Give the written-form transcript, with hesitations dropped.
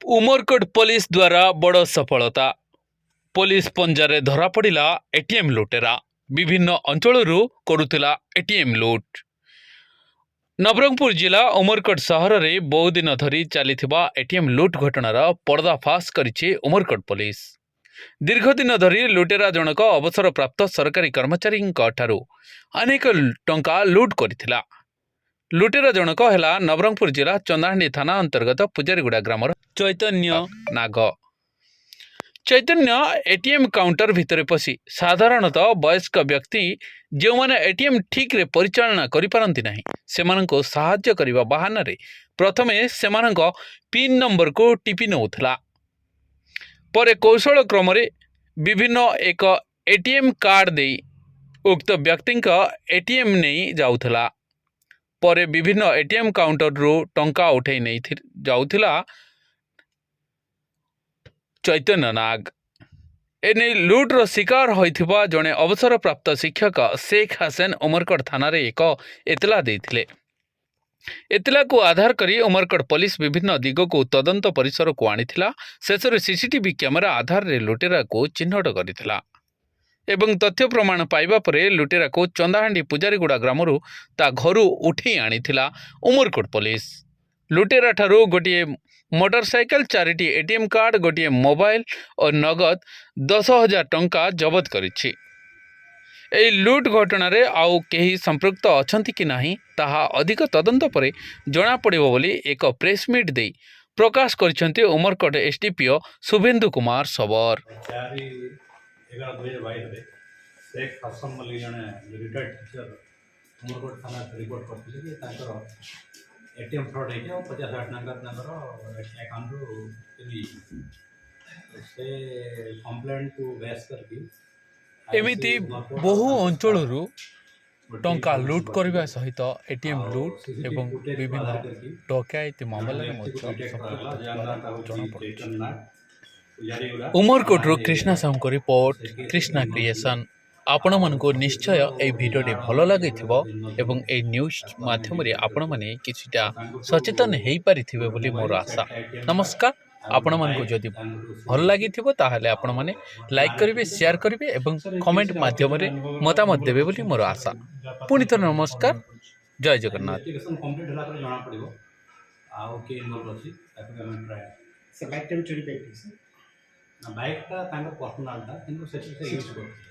Umarkot police द्वारा बड़ सफलता। पुलिस पंजारे धरा पड़ा एटीएम लुटेरा विभिन्न अंचल करुला एटीएम लुट। नवरंगपुर जिला उमरकोट सहर में बहु दिन धरी चली एटीएम लुट घटनार पर्दाफाश करिछि उमरकोट पुलिस। दीर्घ दिन धरी लुटेरा जनक अवसर प्राप्त सरकारी कर्मचारी अनेक टंका लुट करथिला। लुटेरा जनक है नवरंगपुर जिला चंदाहांडी थाना अंतर्गत पुजारीगुड़ा ग्रामर चैतन्य नाग। चैतन्य एटीएम काउंटर भितर पशि साधारणतः वयस्क व्यक्ति जो माने एटीएम ठीक रे परिचालना करि पारंती नाही सेमानंको सहाय्य करिबा बहाना रे प्रथमे सेमानंको पिन नंबर को टिपि नउथला। परे कौशल क्रम रे विभिन्न एक एटीएम कार्ड दे उक्त व्यक्ति एटीएम नहीं जाउथला। परे विभिन्न एटीएम काउंटर रू टंका उठे नहीं जाउथिला चैतन्य नाग। एने लुट्र शिकार होइथिबा जने अवसर प्राप्त शिक्षक शेख हसन उमरकोट थाना रे एक एतला देथिले। एतला को आधार करी उमरकोट पुलिस विभिन्न दिग को तदंत परिसर को आनिथिला। शेषरे सीसीटीवी कैमेरा आधार रे लुटेरा को चिन्हट करिथिला एवं तथ्य प्रमाण पाइबा परे लुटेरा को चंदाहांडी पुजारीगुड़ा ग्रामरू ता घरू उठी आनिथिला उमरकोट पुलिस। लुटेरा ठारू गोटे मोटरसाइकेल 4टी एटीएम कार्ड गोटे मोबाइल और नगद 10,000 टंका जबत करिछि। एई लुट घटना रे आउ केही संपृक्त अछंती कि नाही ताहा अधिक तदंत परे जणा पड़िबो बोली एक प्रेस मीट देई प्रकाश करिसंते उमरकोट एसडीपीओ शुभेन्दु कुमार सबर। 11/2022 शेख हसन बोली जने रिटायर्ड टीचर उमरकोट थाना रिपोर्ट करथिले कि ताकर एटीएम फ्रॉड है और 50,000 टंका अकाउंट चली से कंप्लेंट को बेस करके एमिति बहु अंचलरू टंका लुट करने सहित एटीएम लुट एवं विभिन्न डकैती मामला उमरकोटरू कृष्णा साहू रिपोर्ट कृष्णा क्रिएशन। आपण मानक निश्चय ए भिडियोटी भल लगी एवं ए न्यूज माध्यम आपण मैंने किछिटा सचेतन हो पारिथिबे बोली मोर आशा। नमस्कार। आपण मानक जदि भल लगी ताहले आपण माने लाइक करिवे शेयर करिवे एवं कमेंट माध्यम रे मतामत देबे बोली मोर आशा। पुनि थर नमस्कार। जय जगन्नाथ। एप्लीकेशन कंप्लीट होला पर जाना पड़िबो आउ के इन्वॉल्व अछि ताके हम ट्राई से बाइक टाइम चोरी बैठ ना बाइक ता तांको पर्सनल था किंतु से यूज करथि।